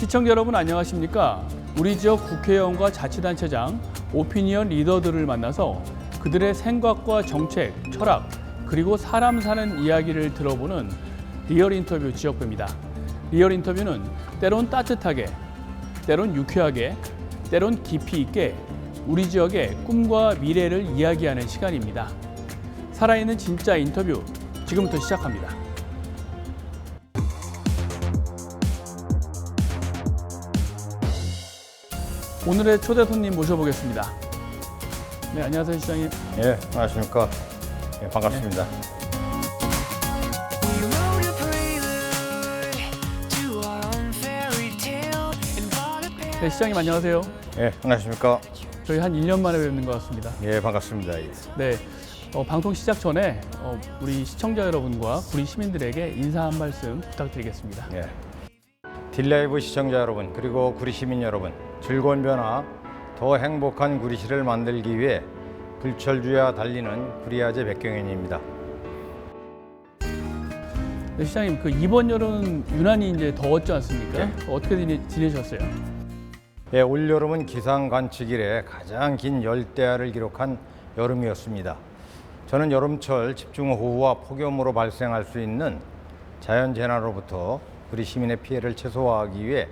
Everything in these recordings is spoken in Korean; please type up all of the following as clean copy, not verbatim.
시청자 여러분 안녕하십니까? 우리 지역 국회의원과 자치단체장, 오피니언 리더들을 만나서 그들의 생각과 정책, 철학, 그리고 사람 사는 이야기를 들어보는 리얼 인터뷰 지역구입니다. 리얼 인터뷰는 때론 따뜻하게, 때론 유쾌하게, 때론 깊이 있게 우리 지역의 꿈과 미래를 이야기하는 시간입니다. 살아있는 진짜 인터뷰, 지금부터 시작합니다. 오늘의 초대 손님 모셔보겠습니다. 네, 안녕하세요, 시장님. 예, 안녕하십니까. 예, 반갑습니다. 네, 시장님 안녕하세요. 예, 안녕하십니까. 저희 한 1년 만에 뵙는 것 같습니다. 예, 반갑습니다. 예. 네, 방송 시작 전에 우리 시청자 여러분과 구리 시민들에게 인사 한 말씀 부탁드리겠습니다. 예. 딜라이브 시청자 여러분, 그리고 구리 시민 여러분, 즐거운 변화, 더 행복한 구리시를 만들기 위해 불철주야 달리는 구리아재 백경현입니다. 네, 시장님, 이번 여름은 유난히 이제 더웠지 않습니까? 네. 어떻게 지내셨어요? 예, 올 여름은 기상 관측 이래 가장 긴 열대야를 기록한 여름이었습니다. 저는 여름철 집중호우와 폭염으로 발생할 수 있는 자연재난으로부터 구리 시민의 피해를 최소화하기 위해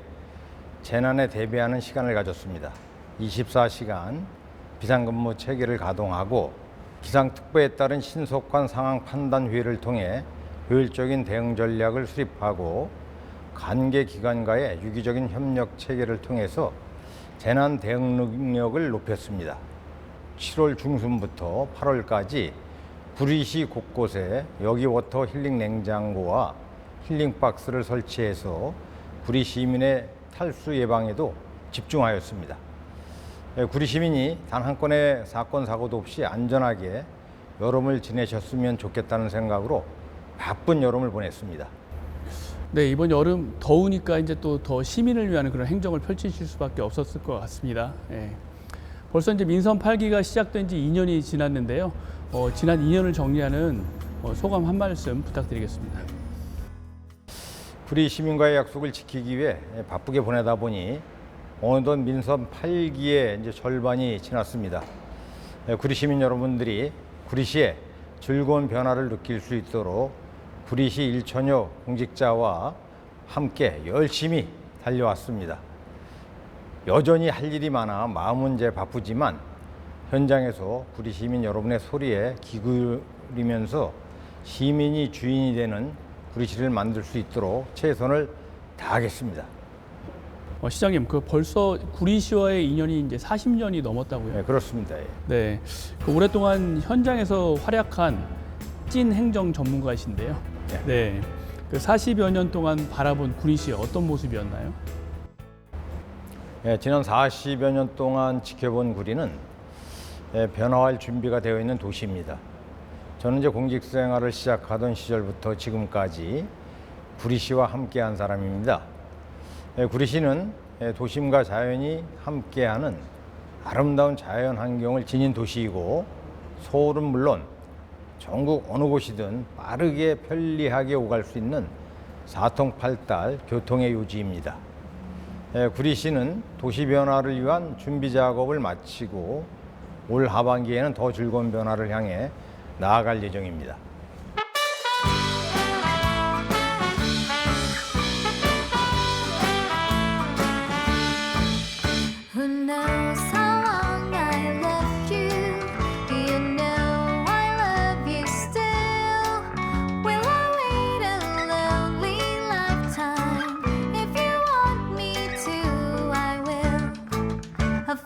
재난에 대비하는 시간을 가졌습니다. 24시간 비상근무 체계를 가동하고 기상특보에 따른 신속한 상황 판단 회의를 통해 효율적인 대응 전략을 수립하고 관계 기관과의 유기적인 협력 체계를 통해서 재난 대응 능력을 높였습니다. 7월 중순부터 8월까지 구리시 곳곳에 여기워터 힐링 냉장고와 힐링 박스를 설치해서 구리 시민의 탈수 예방에도 집중하였습니다. 구리 시민이 단 한 건의 사건 사고도 없이 안전하게 여름을 지내셨으면 좋겠다는 생각으로 바쁜 여름을 보냈습니다. 네, 이번 여름 더우니까 이제 또 더 시민을 위한 그런 행정을 펼치실 수밖에 없었을 것 같습니다. 예. 벌써 이제 민선 8기가 시작된 지 2년이 지났는데요. 지난 2년을 정리하는 소감 한 말씀 부탁드리겠습니다. 구리 시민과의 약속을 지키기 위해 바쁘게 보내다 보니 어느덧 민선 8기의 이제 절반이 지났습니다. 구리 시민 여러분들이 구리시의 즐거운 변화를 느낄 수 있도록 구리시 1천여 공직자와 함께 열심히 달려왔습니다. 여전히 할 일이 많아 마음은 이제 바쁘지만 현장에서 구리 시민 여러분의 소리에 기울이면서 시민이 주인이 되는 구리시를 만들 수 있도록 최선을 다하겠습니다. 시장님, 벌써 구리시와의 인연이 이제 40년이 넘었다고요? 네, 그렇습니다. 예. 네, 오랫동안 현장에서 활약한 찐 행정 전문가이신데요. 네, 40여 년 동안 바라본 구리시 어떤 모습이었나요? 예, 지난 40여 년 동안 지켜본 구리는 변화할 준비가 되어 있는 도시입니다. 저는 이제 공직 생활을 시작하던 시절부터 지금까지 구리시와 함께한 사람입니다. 구리시는 도심과 자연이 함께하는 아름다운 자연 환경을 지닌 도시이고 서울은 물론 전국 어느 곳이든 빠르게 편리하게 오갈 수 있는 사통팔달 교통의 요지입니다. 구리시는 도시 변화를 위한 준비 작업을 마치고 올 하반기에는 더 즐거운 변화를 향해 나아갈 예정입니다.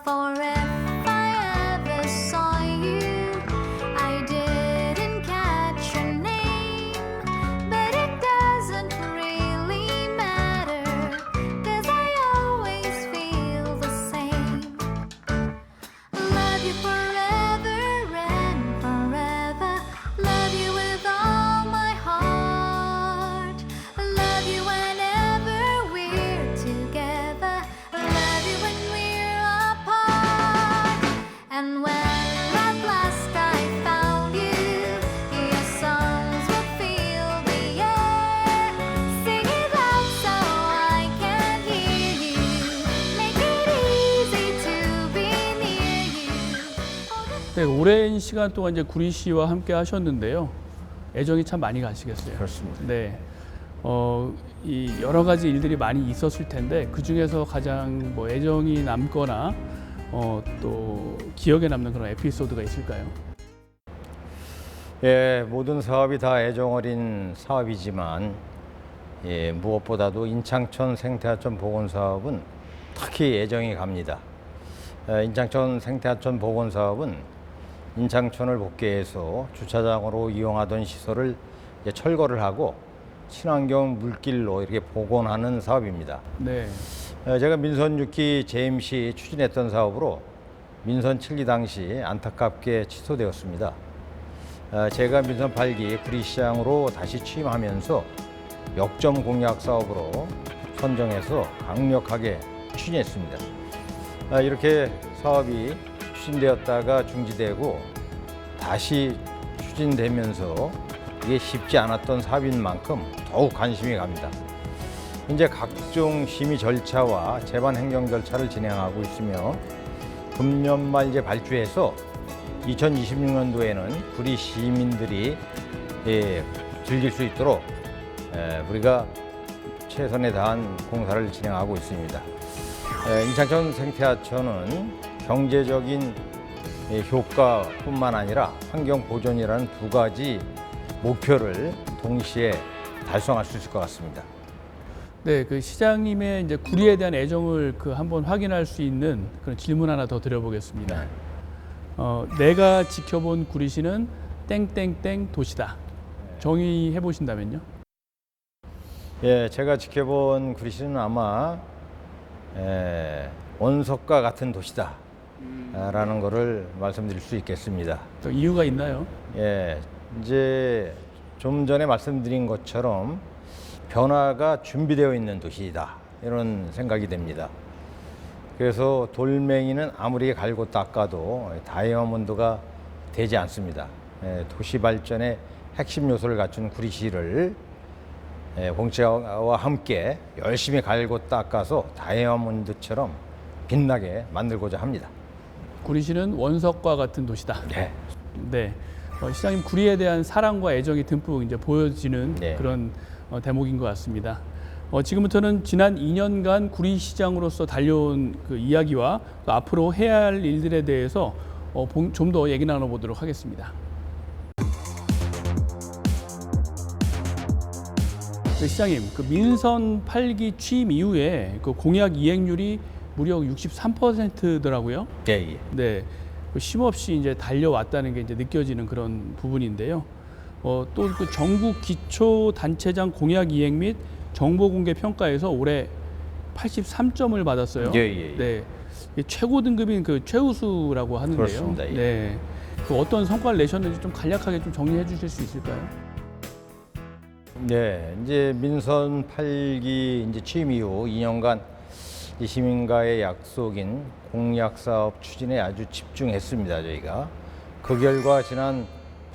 For if I ever saw you, I didn't catch 네, 오랜 시간 동안 이제 구리시와 함께 하셨는데요. 애정이 참 많이 가시겠어요. 그렇습니다. 네. 이 여러 가지 일들이 많이 있었을 텐데 그 중에서 가장 뭐 애정이 남거나 또 기억에 남는 그런 에피소드가 있을까요? 예, 모든 사업이 다 애정 어린 사업이지만 무엇보다도 인창천 생태하천 복원 사업은 특히 애정이 갑니다. 인창천 생태하천 복원 사업은 인창천을 복개해서 주차장으로 이용하던 시설을 철거를 하고 친환경 물길로 이렇게 복원하는 사업입니다. 네. 제가 민선 6기 재임 시 추진했던 사업으로 민선 7기 당시 안타깝게 취소되었습니다. 제가 민선 8기 구리시장으로 다시 취임하면서 역점 공약 사업으로 선정해서 강력하게 추진했습니다. 이렇게 사업이 추진되었다가 중지되고 다시 추진되면서 이게 쉽지 않았던 사업인 만큼 더욱 관심이 갑니다. 현재 각종 심의 절차와 재반 행정 절차를 진행하고 있으며 금년 말 이제 발주해서 2026년도에는 구리 시민들이 즐길 수 있도록 우리가 최선에 다한 공사를 진행하고 있습니다. 인창천 생태하천은 경제적인 효과뿐만 아니라 환경 보존이라는 두 가지 목표를 동시에 달성할 수 있을 것 같습니다. 네, 그 시장님의 이제 구리에 대한 애정을 한번 확인할 수 있는 그런 질문 하나 더 드려보겠습니다. 네. 내가 지켜본 구리시는 땡땡땡 도시다. 정의해 보신다면요? 예, 제가 지켜본 구리시는 아마 원석과 같은 도시다 라는 것을 말씀드릴 수 있겠습니다. 또 이유가 있나요? 예, 이제 좀 전에 말씀드린 것처럼 변화가 준비되어 있는 도시이다 이런 생각이 됩니다. 그래서 돌멩이는 아무리 갈고 닦아도 다이아몬드가 되지 않습니다. 도시 발전의 핵심 요소를 갖춘 구리시를 공채와 함께 열심히 갈고 닦아서 다이아몬드처럼 빛나게 만들고자 합니다. 구리시는 원석과 같은 도시다. 네. 네. 시장님 구리에 대한 사랑과 애정이 듬뿍 이제 보여지는 네. 그런 대목인 것 같습니다. 지금부터는 지난 2년간 구리시장으로서 달려온 그 이야기와 또 앞으로 해야 할 일들에 대해서 좀 더 얘기 나눠보도록 하겠습니다. 네, 시장님, 그 민선 8기 취임 이후에 그 공약 이행률이 무려 63%더라고요. 예, 예. 네, 쉼없이 이제 달려왔다는 게 이제 느껴지는 그런 부분인데요. 또 그 전국 기초 단체장 공약 이행 및 정보 공개 평가에서 올해 83점을 받았어요. 예, 예, 예. 네, 이게 최고 등급인 그 최우수라고 하는데요. 그렇습니다. 예. 네, 그 어떤 성과를 내셨는지 좀 간략하게 좀 정리해 주실 수 있을까요? 네, 이제 민선 8기 이제 취임 이후 2년간 이 시민과의 약속인 공약 사업 추진에 아주 집중했습니다. 저희가 그 결과 지난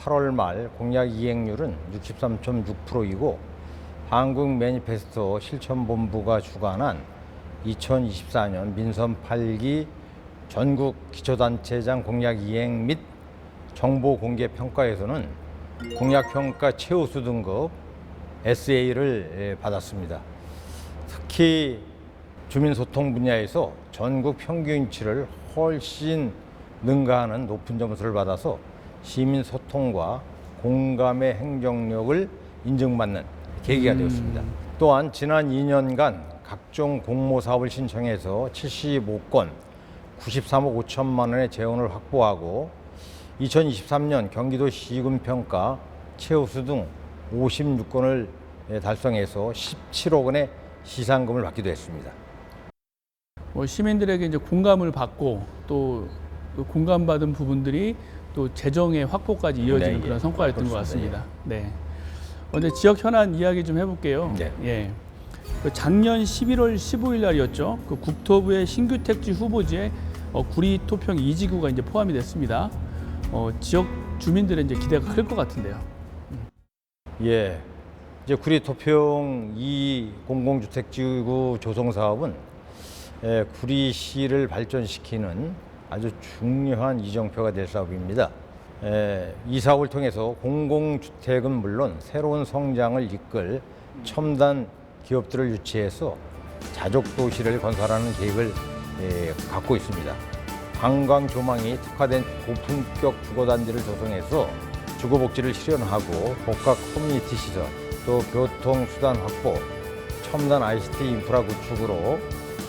8월 말 공약 이행률은 63.6%이고 한국 매니페스토 실천본부가 주관한 2024년 민선 8기 전국 기초단체장 공약 이행 및 정보 공개 평가에서는 공약 평가 최우수 등급 SA를 받았습니다. 특히 주민소통 분야에서 전국 평균치를 훨씬 능가하는 높은 점수를 받아서 시민소통과 공감의 행정력을 인정받는 계기가 되었습니다. 또한 지난 2년간 각종 공모사업을 신청해서 75건 93억 5천만 원의 재원을 확보하고 2023년 경기도 시군평가 최우수 등 56건을 달성해서 17억 원의 시상금을 받기도 했습니다. 시민들에게 이제 공감을 받고 또 그 공감받은 부분들이 또 재정의 확보까지 이어지는 네, 그런 예. 성과였던 것 그렇습니다. 같습니다. 네. 이제 지역 현안 이야기 좀 해볼게요. 네. 예. 그 작년 11월 15일 날이었죠. 그 국토부의 신규 택지 후보지에 구리 토평 2지구가 이제 포함이 됐습니다. 지역 주민들의 이제 기대가 클 것 같은데요. 예, 이제 구리 토평 2 공공주택지구 조성 사업은 구리시를 발전시키는 아주 중요한 이정표가 될 사업입니다. 이 사업을 통해서 공공주택은 물론 새로운 성장을 이끌 첨단 기업들을 유치해서 자족도시를 건설하는 계획을 갖고 있습니다. 관광 조망이 특화된 고품격 주거단지를 조성해서 주거복지를 실현하고 복합 커뮤니티 시설, 또 교통수단 확보, 첨단 ICT 인프라 구축으로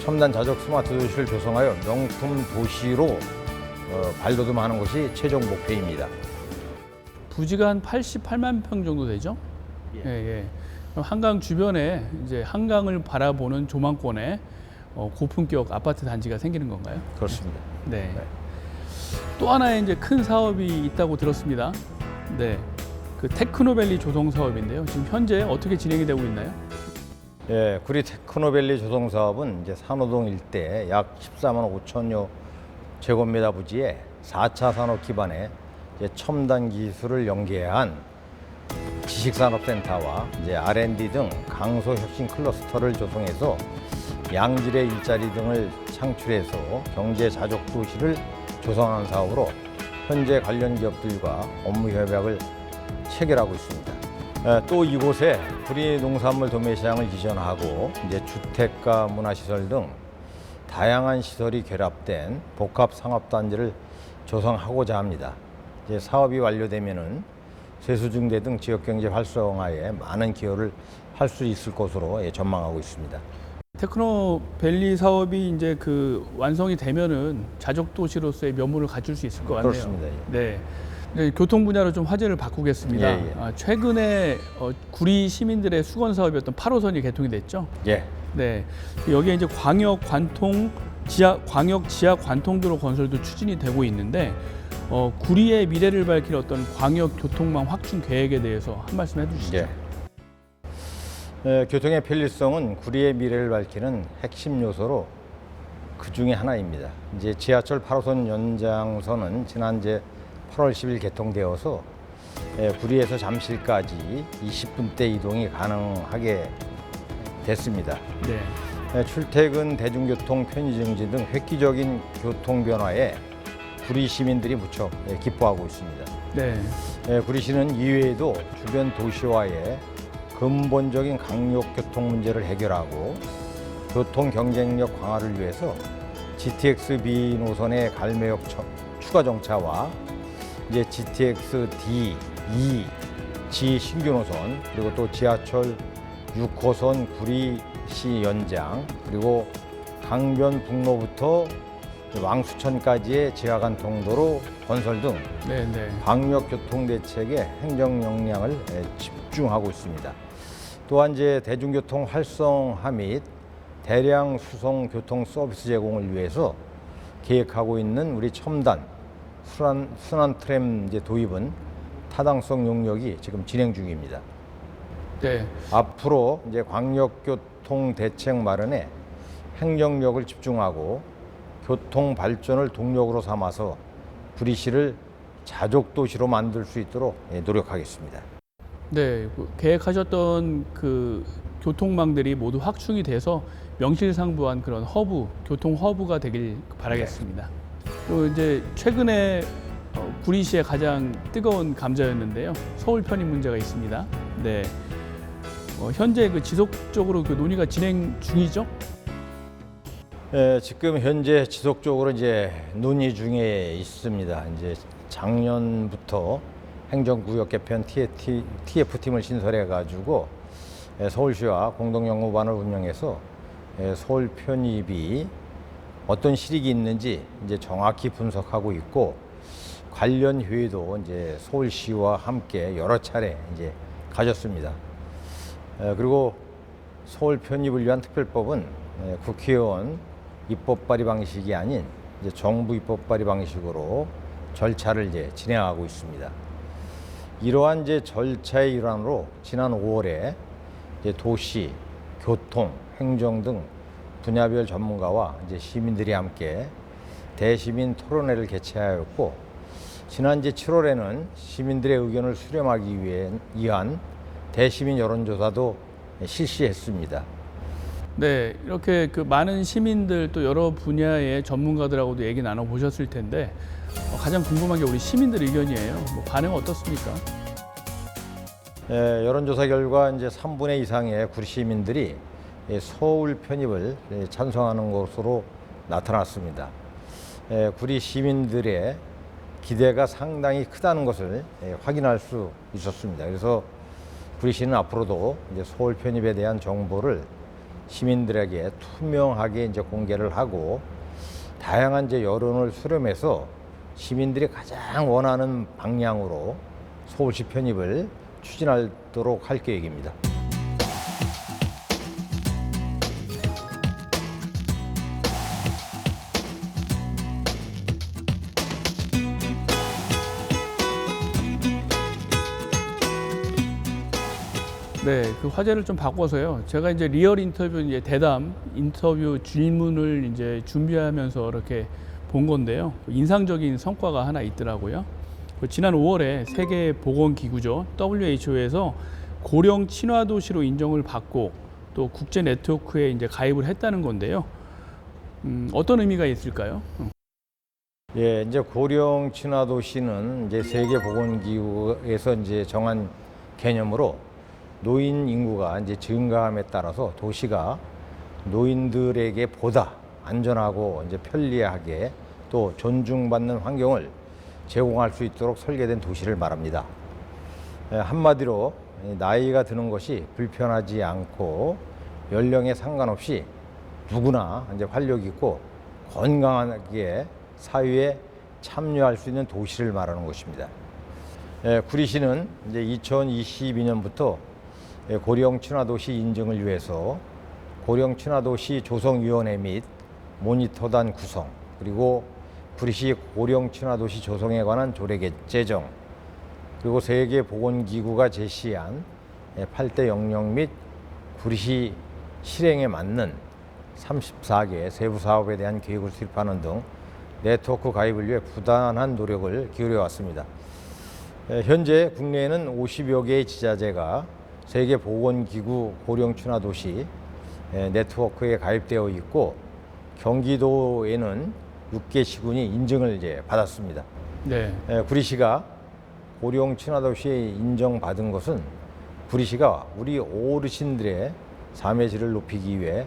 첨단 자족 스마트 도시를 조성하여 명품 도시로 발돋움하는 것이 최종 목표입니다. 부지가 한 88만 평 정도 되죠? 예, 예. 그럼 한강 주변에 이제 한강을 바라보는 조망권에 고품격 아파트 단지가 생기는 건가요? 그렇습니다. 네. 또 하나의 이제 큰 사업이 있다고 들었습니다. 네. 그 테크노밸리 조성 사업인데요. 지금 현재 어떻게 진행이 되고 있나요? 예, 구리 테크노밸리 조성 사업은 이제 산호동 일대 약 14만 5천여 제곱미터 부지에 4차 산업 기반의 이제 첨단 기술을 연계한 지식산업센터와 이제 R&D 등 강소 혁신 클러스터를 조성해서 양질의 일자리 등을 창출해서 경제 자족 도시를 조성하는 사업으로 현재 관련 기업들과 업무 협약을 체결하고 있습니다. 또 이곳에 구리 농산물 도매 시장을 기전하고 이제 주택가 문화시설 등 다양한 시설이 결합된 복합 상업단지를 조성하고자 합니다. 이제 사업이 완료되면은 세수중대 등 지역경제 활성화에 많은 기여를 할 수 있을 것으로 전망하고 있습니다. 테크노밸리 사업이 이제 그 완성이 되면은 자족 도시로서의 면모를 갖출 수 있을 것 같네요. 그렇습니다. 예. 네. 네, 교통 분야로 좀 화제를 바꾸겠습니다. 예, 예. 최근에 구리 시민들의 수건 사업이었던 8호선이 개통이 됐죠. 예. 네. 여기에 이제 광역 지하 관통도로 건설도 추진이 되고 있는데 구리의 미래를 밝힐 어떤 광역 교통망 확충 계획에 대해서 한 말씀 해주시죠. 예. 교통의 편리성은 구리의 미래를 밝히는 핵심 요소로 그 중에 하나입니다. 이제 지하철 8호선 연장선은 지난 8월 10일 개통되어서 구리에서 잠실까지 20분대 이동이 가능하게 됐습니다. 네. 출퇴근 대중교통 편의 증진 등 획기적인 교통 변화에 구리 시민들이 무척 기뻐하고 있습니다. 네. 구리시는 이외에도 주변 도시와의 근본적인 강력교통 문제를 해결하고 교통 경쟁력 강화를 위해서 GTX-B 노선의 갈매역 추가 정차와 이제 GTX-D, E, G 신규 노선, 그리고 또 지하철 6호선 구리시 연장, 그리고 강변북로부터 왕수천까지의 지하간 통도로 건설 등 네, 네. 광역교통 대책에 행정 역량을 집중하고 있습니다. 또한 이제 대중교통 활성화 및 대량 수송 교통 서비스 제공을 위해서 계획하고 있는 우리 첨단 순환 트램 이제 도입은 타당성 용역이 지금 진행 중입니다. 네. 앞으로 이제 광역교통 대책 마련에 행정력을 집중하고 교통 발전을 동력으로 삼아서 구리시를 자족 도시로 만들 수 있도록 노력하겠습니다. 네, 계획하셨던 그 교통망들이 모두 확충이 돼서 명실상부한 그런 교통 허브가 되길 바라겠습니다. 또 이제 최근에 구리시의 가장 뜨거운 감자였는데요. 서울 편입 문제가 있습니다. 네, 현재 그 지속적으로 그 논의가 진행 중이죠? 지금 현재 지속적으로 이제 논의 중에 있습니다. 이제 작년부터 행정구역 개편 TF팀을 신설해 가지고 서울시와 공동연구반을 운영해서 서울 편입이 어떤 실익이 있는지 이제 정확히 분석하고 있고, 관련 회의도 이제 서울시와 함께 여러 차례 이제 가졌습니다. 그리고 서울 편입을 위한 특별법은 국회의원 입법 발의 방식이 아닌 이제 정부 입법 발의 방식으로 절차를 이제 진행하고 있습니다. 이러한 이제 절차의 일환으로 지난 5월에 이제 도시, 교통, 행정 등 분야별 전문가와 이제 시민들이 함께 대시민 토론회를 개최하였고, 지난 이제 7월에는 시민들의 의견을 수렴하기 위한 대시민 여론조사도 실시했습니다. 네, 이렇게 그 많은 시민들 또 여러 분야의 전문가들하고도 얘기 나눠 보셨을 텐데 가장 궁금한 게 우리 시민들 의견이에요. 뭐 반응 어떻습니까? 여론조사 결과 이제 3분의 이상의 구리 시민들이 서울 편입을 찬성하는 것으로 나타났습니다. 구리 시민들의 기대가 상당히 크다는 것을 확인할 수 있었습니다. 그래서 구리시는 앞으로도 이제 서울 편입에 대한 정보를 시민들에게 투명하게 이제 공개를 하고 다양한 이제 여론을 수렴해서 시민들이 가장 원하는 방향으로 서울시 편입을 추진하도록 할 계획입니다. 네, 그 화제를 좀 바꿔서요. 제가 이제 리얼 인터뷰 이제 대담 인터뷰 질문을 이제 준비하면서 이렇게 본 건데요. 인상적인 성과가 하나 있더라고요. 지난 5월에 세계 보건기구죠, WHO에서 고령 친화 도시로 인정을 받고 또 국제 네트워크에 이제 가입을 했다는 건데요. 어떤 의미가 있을까요? 예, 이제 고령 친화 도시는 이제 세계 보건기구에서 이제 정한 개념으로 노인 인구가 이제 증가함에 따라서 도시가 노인들에게 보다 안전하고 이제 편리하게 또 존중받는 환경을 제공할 수 있도록 설계된 도시를 말합니다. 한마디로 나이가 드는 것이 불편하지 않고 연령에 상관없이 누구나 이제 활력 있고 건강하게 사회에 참여할 수 있는 도시를 말하는 것입니다. 구리시는 이제 2022년부터 고령 친화도시 인증을 위해서 고령 친화도시 조성위원회 및 모니터단 구성, 그리고 구리시 고령 친화도시 조성에 관한 조례 제정, 그리고 세계보건기구가 제시한 8대 영역 및 구리시 실행에 맞는 34개 세부 사업에 대한 계획을 수립하는 등 네트워크 가입을 위해 부단한 노력을 기울여 왔습니다. 현재 국내에는 50여 개의 지자체가 세계보건기구 고령 친화도시 네트워크에 가입되어 있고 경기도에는 6개 시군이 인증을 이제 받았습니다. 네. 구리시가 고령 친화도시에 인정받은 것은 구리시가 우리 어르신들의 삶의 질을 높이기 위해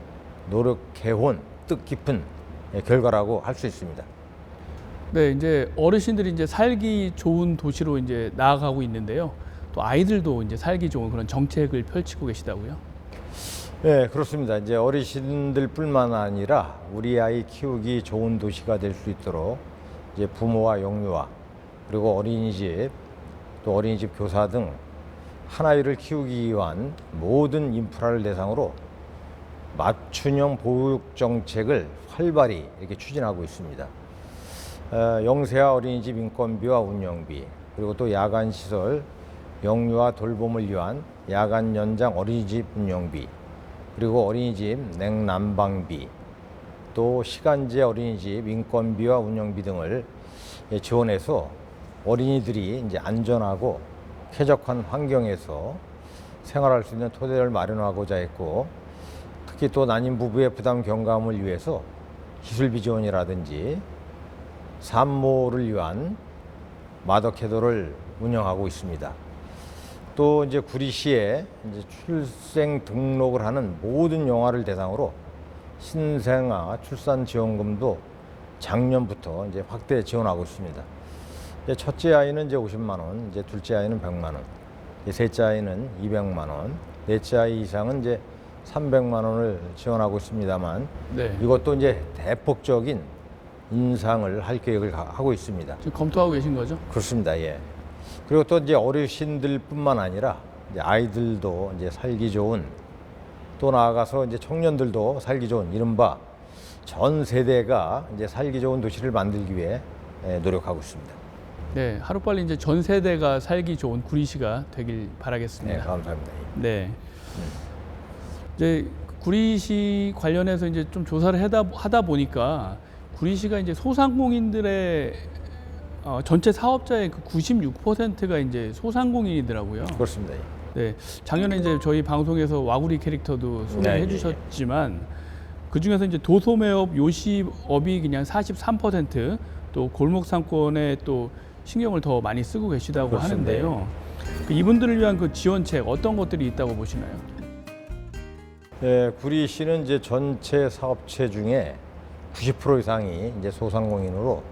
노력해온 뜻깊은 결과라고 할 수 있습니다. 네, 이제 어르신들이 이제 살기 좋은 도시로 이제 나아가고 있는데요. 또 아이들도 이제 살기 좋은 그런 정책을 펼치고 계시다고요? 네, 그렇습니다. 이제 어르신들뿐만 아니라 우리 아이 키우기 좋은 도시가 될 수 있도록 이제 부모와 영유아 그리고 어린이집 또 어린이집 교사 등 한 아이를 키우기 위한 모든 인프라를 대상으로 맞춤형 보육 정책을 활발히 이렇게 추진하고 있습니다. 영세아 어린이집 인건비와 운영비, 그리고 또 야간 시설 영유아 돌봄을 위한 야간 연장 어린이집 운영비, 그리고 어린이집 냉난방비, 또 시간제 어린이집 인건비와 운영비 등을 지원해서 어린이들이 이제 안전하고 쾌적한 환경에서 생활할 수 있는 토대를 마련하고자 했고, 특히 또 난임 부부의 부담 경감을 위해서 기술비 지원이라든지 산모를 위한 마더케더를 운영하고 있습니다. 또 이제 구리시에 이제 출생 등록을 하는 모든 영아를 대상으로 신생아 출산 지원금도 작년부터 이제 확대 지원하고 있습니다. 이제 첫째 아이는 이제 50만 원, 이제 둘째 아이는 100만 원, 이제 셋째 아이는 200만 원, 넷째 아이 이상은 이제 300만 원을 지원하고 있습니다만, 네. 이것도 이제 대폭적인 인상을 할 계획을 하고 있습니다. 지금 검토하고 계신 거죠? 그렇습니다. 예. 그리고 또 이제 어르신들뿐만 아니라 이제 아이들도 이제 살기 좋은, 또 나아가서 이제 청년들도 살기 좋은, 이른바 전 세대가 이제 살기 좋은 도시를 만들기 위해 노력하고 있습니다. 네, 하루빨리 이제 전 세대가 살기 좋은 구리시가 되길 바라겠습니다. 네, 감사합니다. 네. 이제 구리시 관련해서 이제 좀 조사를 하다 보니까 구리시가 이제 소상공인들의 전체 사업자의 그 96%가 이제 소상공인이더라고요. 그렇습니다. 네, 작년에 이제 저희 방송에서 와구리 캐릭터도 소개해 네, 주셨지만 그 중에서 이제 도소매업, 요식업이 그냥 43%, 또 골목 상권에 또 신경을 더 많이 쓰고 계시다고 그렇습니다. 하는데요. 이분들을 위한 그 지원책 어떤 것들이 있다고 보시나요? 예, 구리시는 이제 전체 사업체 중에 90% 이상이 이제 소상공인으로,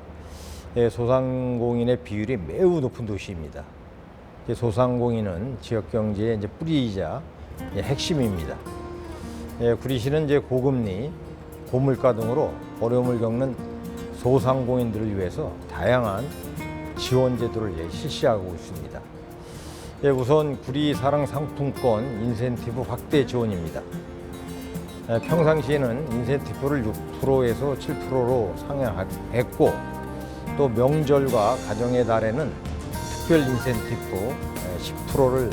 예, 소상공인의 비율이 매우 높은 도시입니다. 이제 소상공인은 지역 경제의 이제 뿌리이자 핵심입니다. 예, 구리시는 이제 고금리, 고물가 등으로 어려움을 겪는 소상공인들을 위해서 다양한 지원 제도를 실시하고 있습니다. 예, 우선 구리 사랑 상품권 인센티브 확대 지원입니다. 평상시에는 인센티브를 6%에서 7%로 상향했고, 또 명절과 가정의 달에는 특별 인센티브 10%를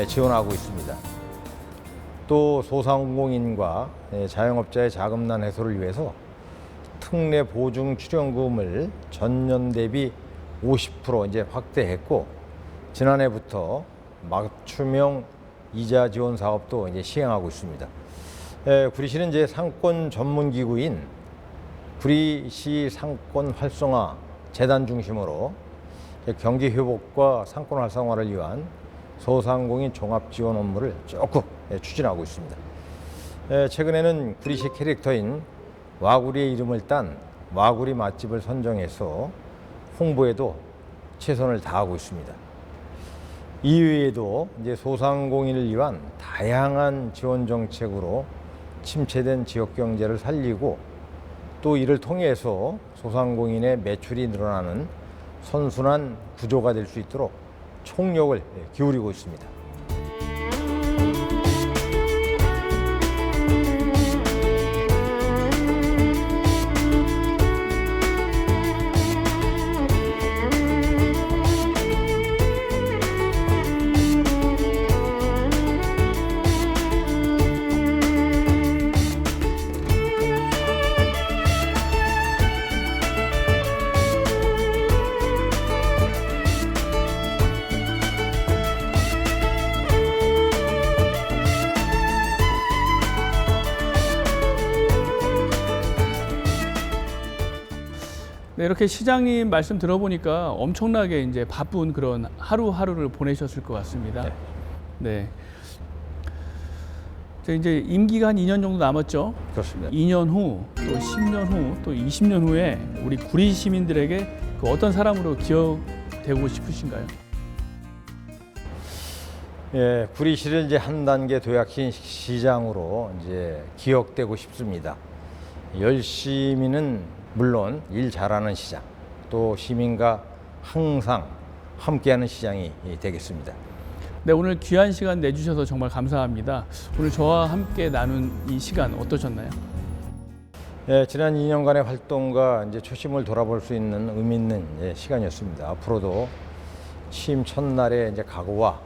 지원하고 있습니다. 또 소상공인과 자영업자의 자금난 해소를 위해서 특례 보증 출연금을 전년 대비 50% 이제 확대했고, 지난해부터 맞춤형 이자 지원 사업도 이제 시행하고 있습니다. 구리시는 이제 상권 전문 기구인 구리시 상권 활성화 재단 중심으로 경기 회복과 상권 활성화를 위한 소상공인 종합 지원 업무를 적극 추진하고 있습니다. 최근에는 구리시 캐릭터인 와구리의 이름을 딴 와구리 맛집을 선정해서 홍보에도 최선을 다하고 있습니다. 이외에도 이제 소상공인을 위한 다양한 지원 정책으로 침체된 지역 경제를 살리고, 또 이를 통해서 소상공인의 매출이 늘어나는 선순환 구조가 될 수 있도록 총력을 기울이고 있습니다. 네, 이렇게 시장님 말씀 들어보니까 엄청나게 이제 바쁜 그런 하루하루를 보내셨을 것 같습니다. 네. 네. 이제 임기가 한 2년 정도 남았죠. 그렇습니다. 2년 후, 또 10년 후, 또 20년 후에 우리 구리 시민들에게 그 어떤 사람으로 기억되고 싶으신가요? 예, 구리시를 이제 한 단계 도약신 시장으로 이제 기억되고 싶습니다. 열심히는 물론 일 잘하는 시장, 또 시민과 항상 함께하는 시장이 되겠습니다. 네, 오늘 귀한 시간 내주셔서 정말 감사합니다. 오늘 저와 함께 나눈 이 시간 어떠셨나요? 예, 지난 2년간의 활동과 이제 초심을 돌아볼 수 있는 의미 있는 시간이었습니다. 앞으로도 취임 첫날의 이제 각오와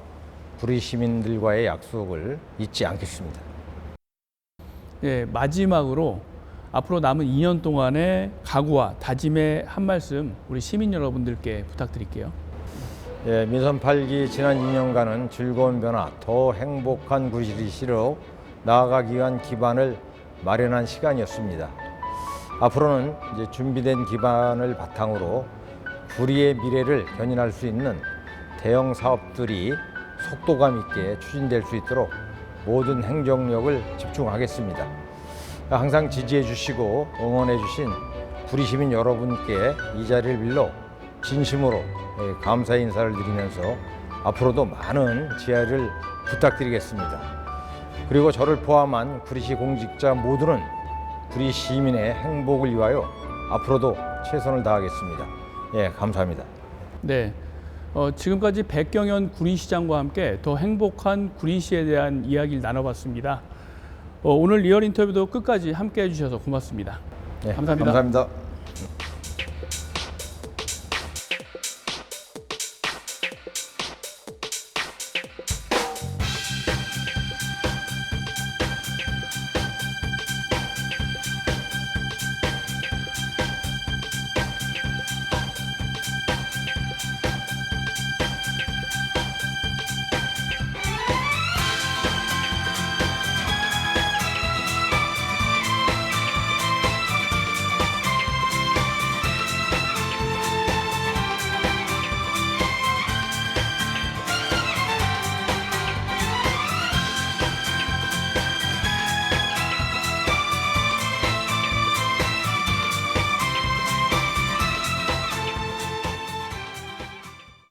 구리 시민들과의 약속을 잊지 않겠습니다. 예, 마지막으로 앞으로 남은 2년 동안의 각오와 다짐의 한 말씀 우리 시민 여러분들께 부탁드릴게요. 예, 민선 8기 지난 2년간은 즐거운 변화, 더 행복한 구리시로 나아가기 위한 기반을 마련한 시간이었습니다. 앞으로는 이제 준비된 기반을 바탕으로 구리의 미래를 견인할 수 있는 대형 사업들이 속도감 있게 추진될 수 있도록 모든 행정력을 집중하겠습니다. 항상 지지해 주시고 응원해 주신 구리 시민 여러분께 이 자리를 빌려 진심으로 감사의 인사를 드리면서 앞으로도 많은 지혜를 부탁드리겠습니다. 그리고 저를 포함한 구리시 공직자 모두는 구리 시민의 행복을 위하여 앞으로도 최선을 다하겠습니다. 예, 감사합니다. 네, 지금까지 백경현 구리시장과 함께 더 행복한 구리시에 대한 이야기를 나눠봤습니다. 오늘 리얼 인터뷰도 끝까지 함께 해주셔서 고맙습니다. 예, 감사합니다. 감사합니다.